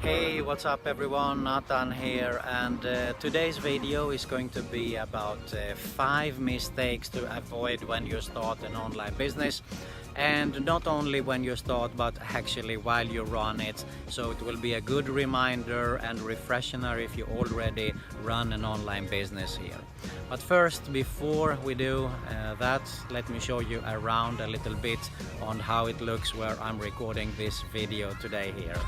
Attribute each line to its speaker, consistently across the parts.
Speaker 1: Hey, what's up everyone, Nathan here, and today's video is going to be about 5 mistakes to avoid when you start an online business, and not only when you start but actually while you run it, so it will be a good reminder and refresher if you already run an online business here. But first, before we do that, let me show you around a little bit on how it looks where I'm recording this video today here.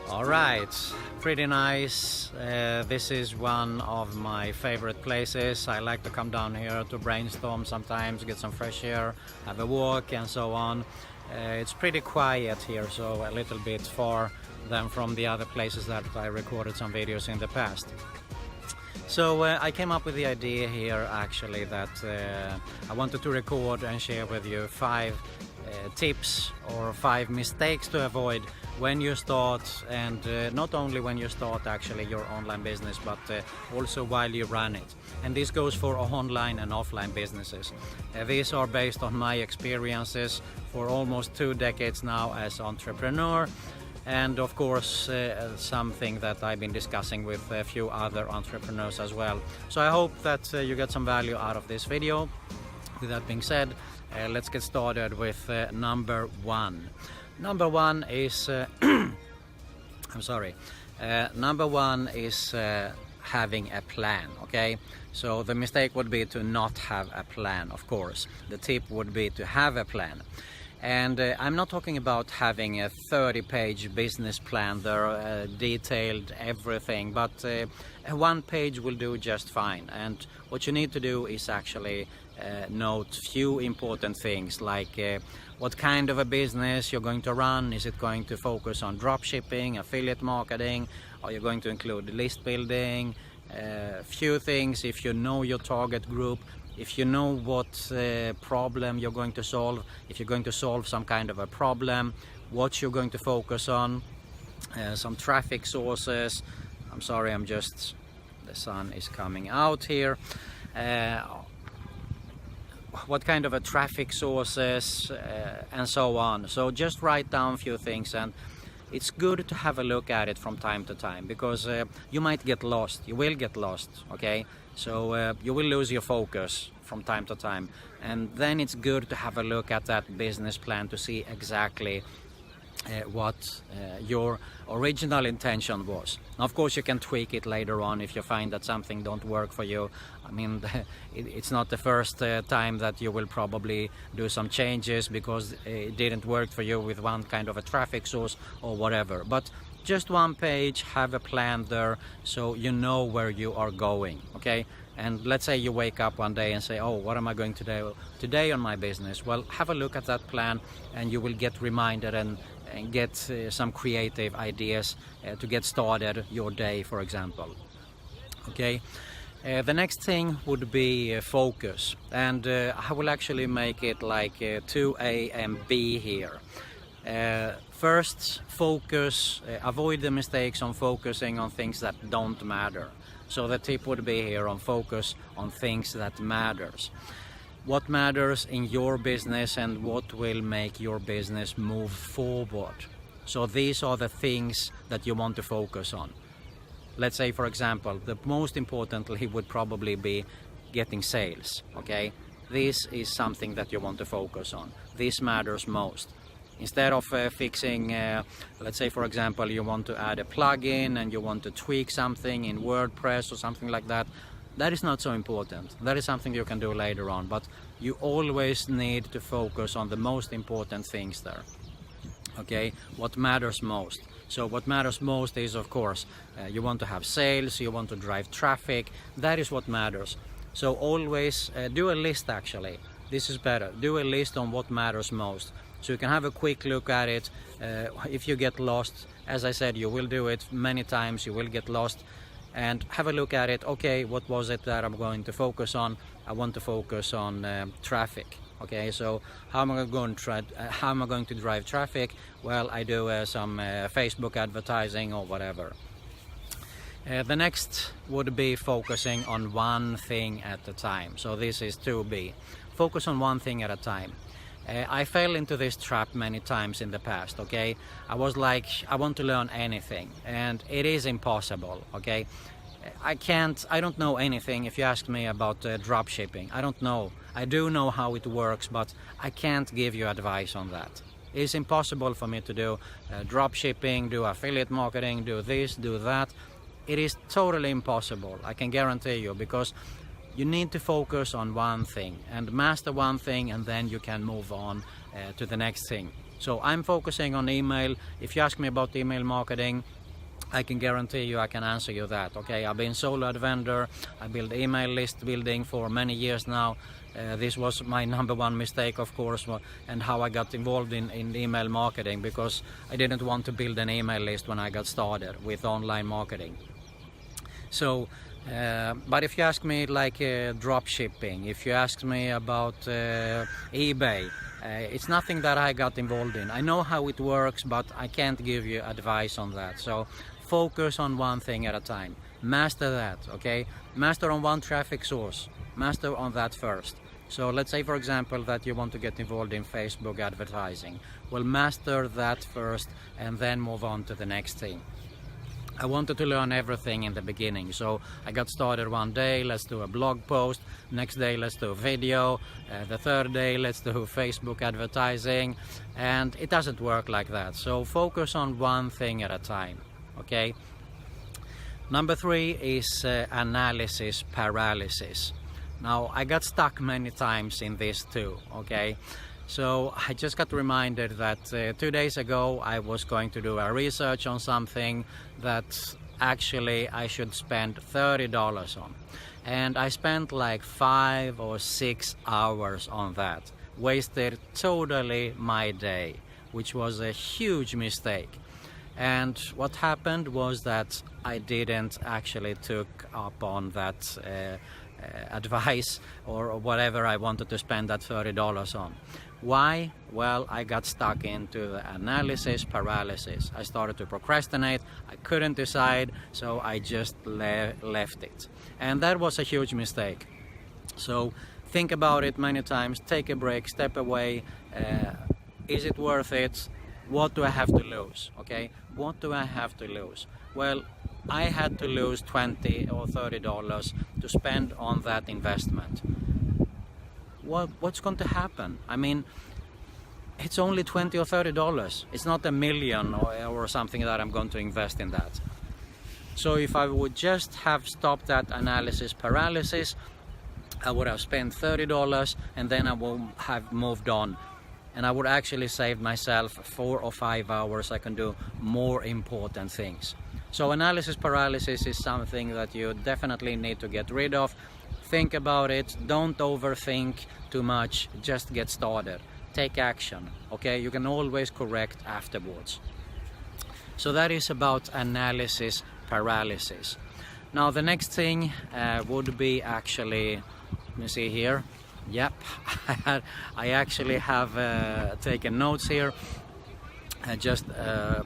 Speaker 1: Alright, pretty nice. This is one of my favorite places. I like to come down here to brainstorm sometimes, get some fresh air, have a walk and so on. It's pretty quiet here, so a little bit far than from the other places that I recorded some videos in the past. So I came up with the idea here actually that I wanted to record and share with you 5 tips or 5 mistakes to avoid when you start, and not only when you start actually your online business, but also while you run it. And this goes for online and offline businesses. These are based on my experiences for almost 2 decades now as entrepreneur, and of course something that I've been discussing with a few other entrepreneurs as well. So I hope that you get some value out of this video. With that being said, let's get started with number 1. Number 1 is number 1 is having a plan. Okay, so the mistake would be to not have a plan. Of course, the tip would be to have a plan. And I'm not talking about having a 30-page business plan there, detailed everything, but a 1 page will do just fine. And what you need to do is actually note few important things, like what kind of a business you're going to run. Is it going to focus on drop shipping, affiliate marketing? Are you going to include list building? Few things. If you know your target group, if you know what problem you're going to solve, if you're going to solve some kind of a problem, what you're going to focus on, some traffic sources. I'm sorry, the sun is coming out here. What kind of a traffic sources and so on. So just write down a few things, and it's good to have a look at it from time to time, because you might get lost. You will get lost, okay? So you will lose your focus from time to time, and then it's good to have a look at that business plan to see exactly what your original intention was. Now, of course, you can tweak it later on if you find that something don't work for you. I mean, it's not the first time that you will probably do some changes because it didn't work for you with one kind of a traffic source or whatever. But just 1 page, have a plan there so you know where you are going, okay? And let's say you wake up one day and say, oh, what am I going to do today on my business? Well, have a look at that plan and you will get reminded and get some creative ideas to get started your day, for example. Okay, the next thing would be focus, and I will actually make it like 2A and B here. First, focus, avoid the mistakes on focusing on things that don't matter. So the tip would be here on focus on things that matters. What matters in your business and what will make your business move forward. So these are the things that you want to focus on. Let's say, for example, the most importantly would probably be getting sales, okay? This is something that you want to focus on. This matters most. Instead of fixing, let's say, for example, you want to add a plugin and you want to tweak something in WordPress or something like that, that is not so important. That is something you can do later on, but you always need to focus on the most important things there. Okay, what matters most. So what matters most is, of course, you want to have sales, you want to drive traffic. That is what matters. So always do a list actually. This is better. Do a list on what matters most. So you can have a quick look at it. If you get lost, as I said, you will do it many times, you will get lost. and have a look at it. Okay, what was it that I'm going to focus on? I want to focus on traffic. Okay, so how am I going to drive traffic? Well, I do some Facebook advertising or whatever. The next would be focusing on one thing at a time. So this is 2B. Focus on one thing at a time. I fell into this trap many times in the past, okay? I was like, I want to learn anything, and it is impossible, okay? I don't know anything. If you ask me about drop shipping, I don't know. I do know how it works, but I can't give you advice on that. It's impossible for me to do drop shipping, do affiliate marketing, do this, do that. It is totally impossible, I can guarantee you, because you need to focus on one thing and master one thing, and then you can move on to the next thing. So I'm focusing on email. If you ask me about email marketing, I can guarantee you I can answer you that. Okay, I've been solo ad vendor. I build email list building for many years now. This was my number one mistake, of course, and how I got involved in email marketing, because I didn't want to build an email list when I got started with online marketing. So but if you ask me like drop shipping, if you ask me about eBay, it's nothing that I got involved in. I know how it works, but I can't give you advice on that. So focus on one thing at a time. Master that, okay? Master on one traffic source. Master on that first. So let's say, for example, that you want to get involved in Facebook advertising. Well, master that first and then move on to the next thing. I wanted to learn everything in the beginning, so I got started one day, let's do a blog post, next day let's do a video, the third day let's do Facebook advertising, and it doesn't work like that. So focus on one thing at a time, okay? Number 3 is analysis paralysis. Now, I got stuck many times in this too, okay? So I just got reminded that 2 days ago I was going to do a research on something that actually I should spend $30 on. And I spent like 5 or 6 hours on that. Wasted totally my day, which was a huge mistake. And what happened was that I didn't actually took up on that advice or whatever I wanted to spend that $30 on. Why? Well, I got stuck into the analysis paralysis. I started to procrastinate, I couldn't decide, so I just left it. And that was a huge mistake. So think about it many times, take a break, step away. Is it worth it? What do I have to lose? Okay, what do I have to lose? Well, I had to lose $20 or $30 to spend on that investment. What's going to happen? I mean, it's only $20 or $30. It's not $1 million or something that I'm going to invest in that. So if I would just have stopped that analysis paralysis, I would have spent $30 and then I would have moved on. And I would actually save myself 4 or 5 hours. I can do more important things. So analysis paralysis is something that you definitely need to get rid of. Think about it, don't overthink too much, just get started. Take action, okay? You can always correct afterwards. So that is about analysis paralysis. Now the next thing would be actually, let me see here. Yep, I actually have taken notes here, just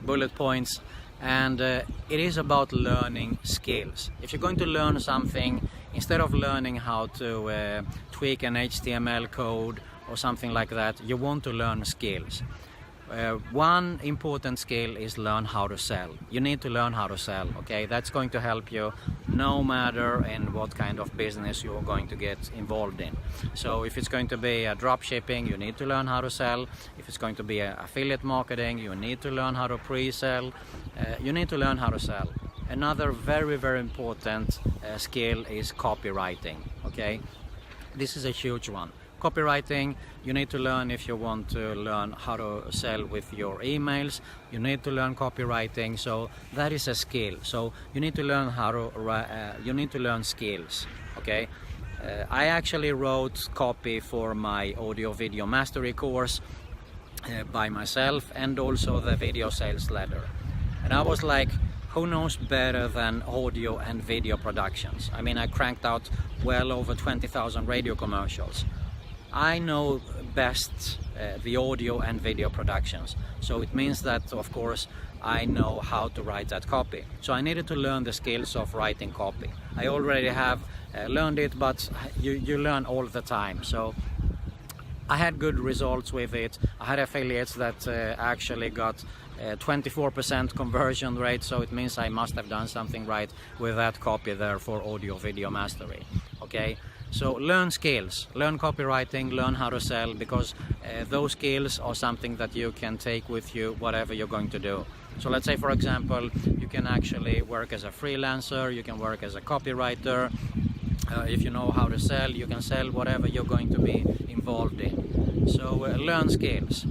Speaker 1: bullet points. And it is about learning skills. If you're going to learn something, instead of learning how to tweak an HTML code or something like that, you want to learn skills. One important skill is learn how to sell. You need to learn how to sell, okay? That's going to help you no matter in what kind of business you're going to get involved in. So if it's going to be a drop shipping, you need to learn how to sell. If it's going to be affiliate marketing, you need to learn how to pre-sell. You need to learn how to sell. Another very, very important skill is copywriting, okay? This is a huge one. Copywriting, you need to learn if you want to learn how to sell with your emails. You need to learn copywriting, so that is a skill. So you need to learn how to you need to learn skills, okay? I actually wrote copy for my audio video mastery course by myself, and also the video sales letter. And I was like, who knows better than audio and video productions? I mean, I cranked out well over 20,000 radio commercials. I know best the audio and video productions, so it means that of course I know how to write that copy. So I needed to learn the skills of writing copy. I already have learned it, but you learn all the time. So I had good results with it. I had affiliates that actually got 24% conversion rate, so it means I must have done something right with that copy there for audio video mastery. Okay, so learn skills, learn copywriting, learn how to sell, because those skills are something that you can take with you whatever you're going to do. So let's say, for example, you can actually work as a freelancer, you can work as a copywriter. If you know how to sell, you can sell whatever you're going to be involved in. So learn skills.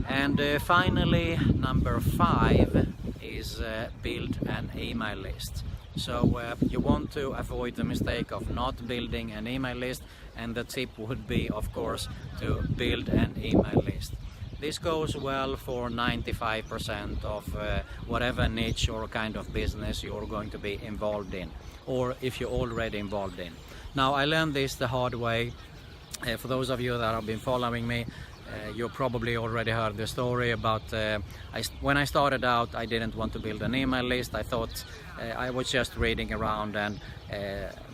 Speaker 1: And finally, number 5 is build an email list. So you want to avoid the mistake of not building an email list, and the tip would be, of course, to build an email list. This goes well for 95% of whatever niche or kind of business you're going to be involved in, or if you're already involved in. Now, I learned this the hard way. For those of you that have been following me, you probably already heard the story about when I started out, I didn't want to build an email list. I thought I was just reading around, and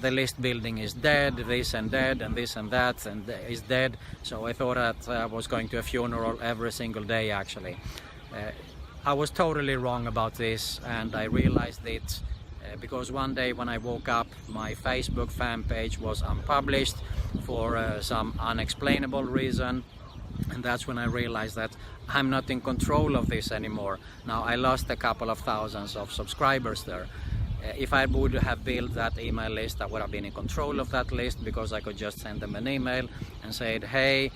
Speaker 1: the list building is dead, this and dead, and this and that and is dead. So I thought that I was going to a funeral every single day. Actually, I was totally wrong about this, and I realized it because one day when I woke up, my Facebook fan page was unpublished for some unexplainable reason. And that's when I realized that I'm not in control of this anymore. Now, I lost a couple of thousands of subscribers there. If I would have built that email list, I would have been in control of that list, because I could just send them an email and say, hey,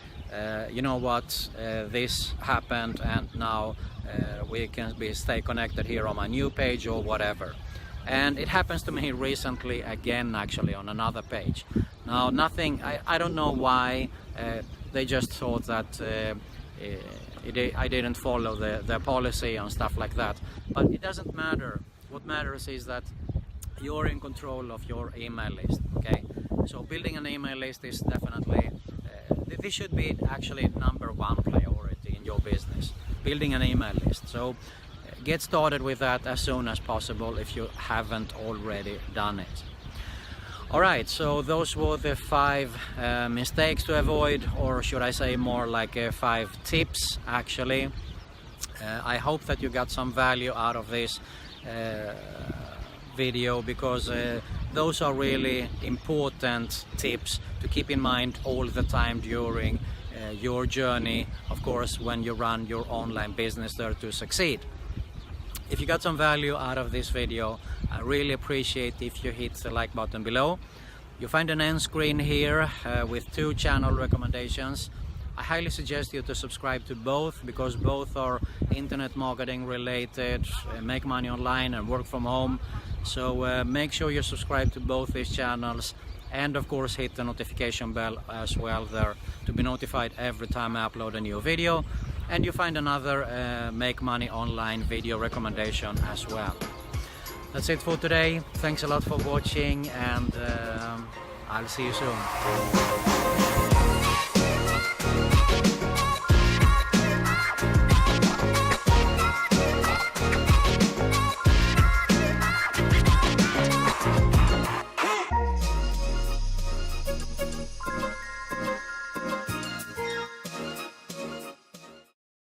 Speaker 1: you know what, this happened, and now we can stay connected here on my new page or whatever. And it happens to me recently again, actually, on another page. Now, I don't know why. They just thought that I didn't follow the policy and stuff like that. But it doesn't matter. What matters is that you're in control of your email list. Okay, so building an email list is definitely this should be actually #1 priority in your business. Building an email list. So get started with that as soon as possible if you haven't already done it. Alright, so those were the 5 mistakes to avoid, or should I say more like 5 tips actually. I hope that you got some value out of this video, because those are really important tips to keep in mind all the time during your journey, of course, when you run your online business there to succeed. If you got some value out of this video, I really appreciate if you hit the like button below. You find an end screen here with 2 channel recommendations. I highly suggest you to subscribe to both, because both are internet marketing related, make money online and work from home. So make sure you subscribe to both these channels, and of course hit the notification bell as well there to be notified every time I upload a new video. And you find another make money online video recommendation as well. That's it for today. Thanks a lot for watching, and I'll see you soon.